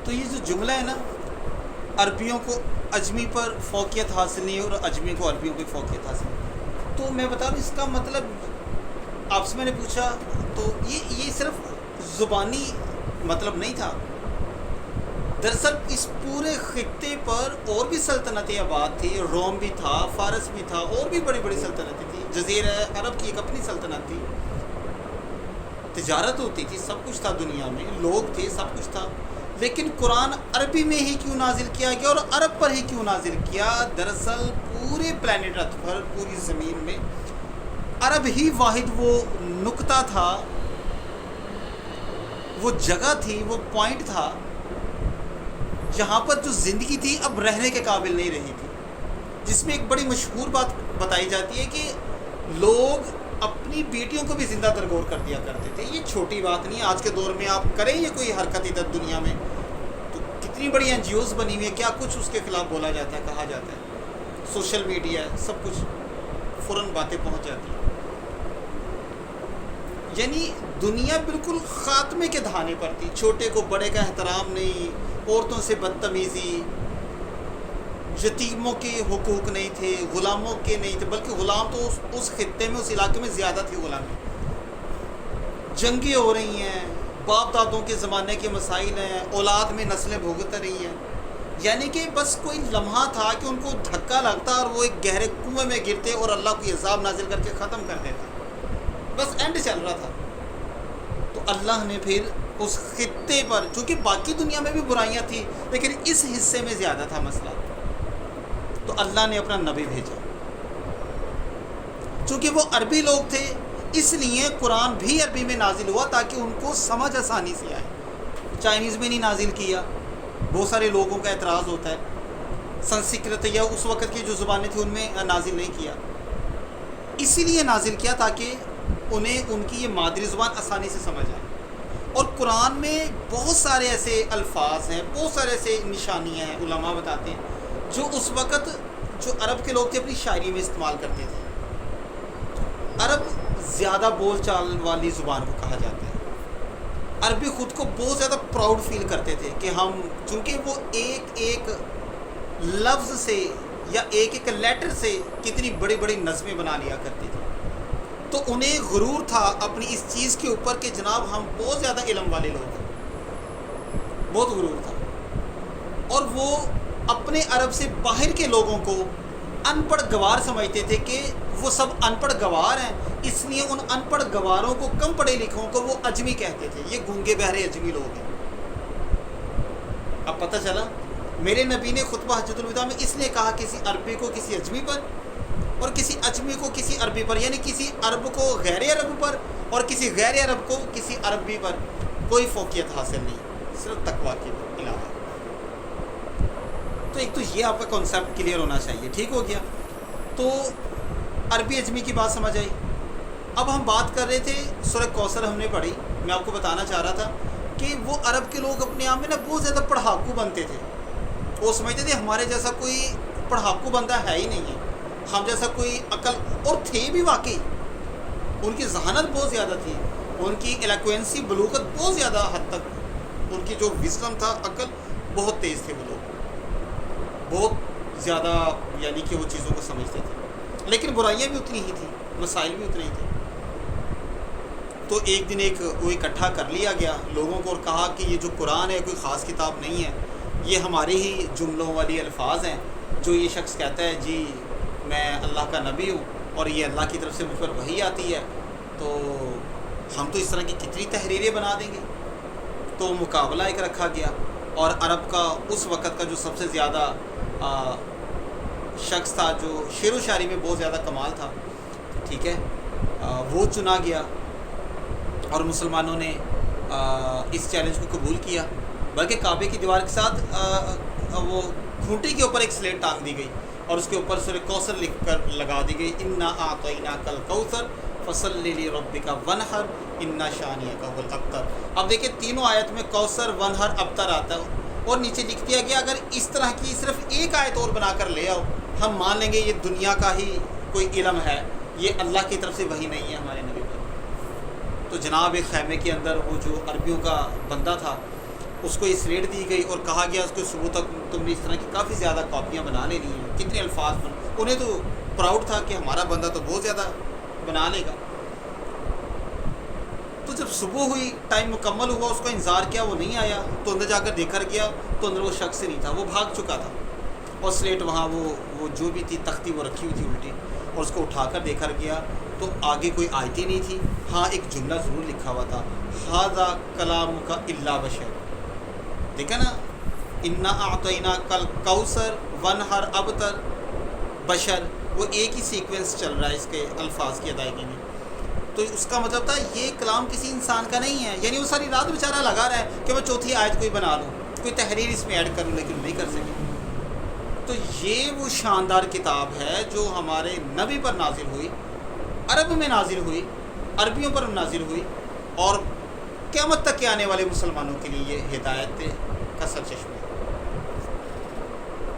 تو یہ جو جملہ ہے نا، عربیوں کو عجمی پر فوقیت حاصل نہیں اور عجمی کو عربیوں پہ فوقیت حاصل نہیں، تو میں بتا رہا ہوں اس کا مطلب آپ سے میں نے پوچھا تو یہ صرف زبانی مطلب نہیں تھا. دراصل اس پورے خطے پر اور بھی سلطنتیں آباد تھی. روم بھی تھا، فارس بھی تھا، اور بھی بڑی بڑی سلطنتیں تھیں. جزیرہ عرب کی ایک اپنی سلطنت تھی، تجارت ہوتی تھی، سب کچھ تھا دنیا میں، لوگ تھے، سب کچھ تھا. لیکن قرآن عربی میں ہی کیوں نازل کیا گیا اور عرب پر ہی کیوں نازل کیا؟ دراصل پورے پلانٹ ارتھ پر، پوری زمین میں عرب ہی واحد وہ نقطہ تھا، وہ جگہ تھی، وہ پوائنٹ تھا جہاں پر جو زندگی تھی اب رہنے کے قابل نہیں رہی تھی. جس میں ایک بڑی مشہور بات بتائی جاتی ہے کہ لوگ اپنی بیٹیوں کو بھی زندہ درگور کر دیا کرتے تھے. یہ چھوٹی بات نہیں ہے. آج کے دور میں آپ کریں یہ کوئی حرکت ادھر دنیا میں تو کتنی بڑی این جی اوز بنی ہوئی ہے، کیا کچھ اس کے خلاف بولا جاتا ہے، کہا جاتا ہے. سوشل میڈیا ہے، سب کچھ فوراً باتیں پہنچ جاتی ہیں. یعنی دنیا بالکل خاتمے کے دہانے پر تھی. چھوٹے کو بڑے کا احترام نہیں، عورتوں سے بدتمیزی، یتیموں کے حقوق نہیں تھے، غلاموں کے نہیں تھے، بلکہ غلام تو اس خطے میں، اس علاقے میں زیادہ تھی غلامی. جنگیں ہو رہی ہیں، باپ دادوں کے زمانے کے مسائل ہیں، اولاد میں نسلیں بھگت رہی ہیں. یعنی کہ بس کوئی لمحہ تھا کہ ان کو دھکا لگتا اور وہ ایک گہرے کنویں میں گرتے اور اللہ کو عذاب نازل کر کے ختم کر دیتا. بس اینڈ چل رہا تھا. تو اللہ نے پھر اس خطے پر، چونکہ باقی دنیا میں بھی برائیاں تھیں لیکن اس حصے میں زیادہ تھا مسئلہ، تو اللہ نے اپنا نبی بھیجا. چونکہ وہ عربی لوگ تھے اس لیے قرآن بھی عربی میں نازل ہوا تاکہ ان کو سمجھ آسانی سے آئے. چائنیز میں نہیں نازل کیا، بہت سارے لوگوں کا اعتراض ہوتا ہے. سنسکرت یا اس وقت کی جو زبانیں تھیں ان میں نازل نہیں کیا. اسی لیے نازل کیا تاکہ انہیں ان کی یہ مادری زبان آسانی سے سمجھ آئے. اور قرآن میں بہت سارے ایسے الفاظ ہیں، بہت سارے ایسے نشانیاں ہیں، علماء بتاتے ہیں، جو اس وقت جو عرب کے لوگ تھے اپنی شاعری میں استعمال کرتے تھے. عرب زیادہ بول چال والی زبان کو کہا جاتا ہے. عربی خود کو بہت زیادہ پراؤڈ فیل کرتے تھے کہ ہم، چونکہ وہ ایک ایک لفظ سے یا ایک ایک لیٹر سے کتنی بڑی بڑی نظمیں بنا لیا کرتے تھے، تو انہیں غرور تھا اپنی اس چیز کے اوپر کہ جناب ہم بہت زیادہ علم والے لوگ ہیں. بہت غرور تھا. اور وہ اپنے عرب سے باہر کے لوگوں کو ان پڑھ گوار سمجھتے تھے کہ وہ سب ان پڑھ گوار ہیں، اس لیے ان ان پڑھ گواروں کو، کم پڑھے لکھوں کو وہ اجمی کہتے تھے. یہ گونگے بہرے اجمی لوگ ہیں. اب پتہ چلا میرے نبی نے خطبہ حجۃ الوداع میں اس لیے کہا کسی عربی کو کسی اجمی پر اور کسی اجمی کو کسی عربی پر، یعنی کسی عرب کو غیر عرب پر اور کسی غیر عرب کو کسی عربی پر کوئی فوقیت حاصل نہیں، صرف تقویٰ کے علاوہ. تو ایک تو یہ آپ کا کانسیپٹ کلیئر ہونا چاہیے. ٹھیک ہو گیا. تو عربی اجمی کی بات سمجھ آئی. اب ہم بات کر رہے تھے سورہ کوثر ہم نے پڑھی. میں آپ کو بتانا چاہ رہا تھا کہ وہ عرب کے لوگ اپنے آپ میں نا بہت زیادہ پڑھاکو بنتے تھے. وہ سمجھتے تھے ہمارے جیسا کوئی پڑھاکو بندہ ہے ہی نہیں ہے، ہم جیسا کوئی عقل، اور تھے بھی واقعی. ان کی ذہانت بہت زیادہ تھی، ان کی ایلیکوینسی، بلوغت بہت زیادہ حد تک، ان کی جو وزڈم تھا، عقل، بہت تیز تھے. وہ لوگ بہت زیادہ یعنی کہ وہ چیزوں کو سمجھتے تھے. لیکن برائیاں بھی اتنی ہی تھیں، مسائل بھی اتنے ہی تھے. تو ایک دن وہ اکٹھا کر لیا گیا لوگوں کو اور کہا کہ یہ جو قرآن ہے کوئی خاص کتاب نہیں ہے، یہ ہمارے ہی جملوں والی الفاظ ہیں. جو یہ شخص کہتا ہے جی میں اللہ کا نبی ہوں اور یہ اللہ کی طرف سے مجھ پر وحی آتی ہے، تو ہم تو اس طرح کی کتنی تحریریں بنا دیں گے. تو مقابلہ ایک رکھا گیا اور عرب کا اس وقت کا جو سب سے زیادہ شخص تھا، جو شعر و شاعری میں بہت زیادہ کمال تھا، ٹھیک ہے، وہ چنا گیا. اور مسلمانوں نے اس چیلنج کو قبول کیا. بلکہ کعبے کی دیوار کے ساتھ وہ کھونٹی کے اوپر ایک سلیٹ ٹانگ دی گئی اور اس کے اوپر سورہ کوثر لکھ کر لگا دی گئی، انا اعطیناک الکوثر فصلی لربک وانحر ان شانئک هو الابتر. اب دیکھیں تینوں آیت میں کوثر، ونحر، ابتر آتا ہے اور نیچے لکھ دیا گیا اگر اس طرح کی صرف ایک آیت اور بنا کر لے آؤ ہم مان لیں گے یہ دنیا کا ہی کوئی علم ہے، یہ اللہ کی طرف سے وحی نہیں ہے ہمارے نبی پر. تو جناب ایک خیمے کے اندر وہ جو عربیوں کا بندہ تھا اس کو یہ سلیٹ دی گئی اور کہا گیا اس کو صبح تک تم نے اس طرح کی کافی زیادہ کاپیاں بنا لینی ہیں. کتنے الفاظ انہیں تو پراؤڈ تھا کہ ہمارا بندہ تو بہت زیادہ بنا لے گا. تو جب صبح ہوئی، ٹائم مکمل ہوا، اس کا انتظار کیا، وہ نہیں آیا، تو اندر جا کر دیکھا گیا تو اندر وہ شخص نہیں تھا، وہ بھاگ چکا تھا. اور سلیٹ وہاں وہ جو بھی تھی تختی وہ رکھی ہوئی تھی الٹی، اور اس کو اٹھا کر دیکھا گیا تو آگے کوئی آیت ہی نہیں تھی. ہاں ایک جملہ ضرور لکھا ہوا تھا، ھذا کلامک الا بشر. دیکھا نا، انا اعطیناک الکوثر وانہر ابتر بشر، وہ ایک ہی سیکوینس چل رہا ہے اس کے الفاظ کی ادائیگی میں. تو اس کا مطلب تھا یہ کلام کسی انسان کا نہیں ہے. یعنی وہ ساری رات بیچارہ لگا رہا ہے کہ میں چوتھی آیت کوئی بنا لوں، کوئی تحریر اس میں ایڈ کروں، لیکن نہیں کر سکے. تو یہ وہ شاندار کتاب ہے جو ہمارے نبی پر نازل ہوئی، عرب میں نازل ہوئی، عربیوں پر نازل ہوئی، اور قیامت تک کے آنے والے مسلمانوں کے لیے یہ ہدایت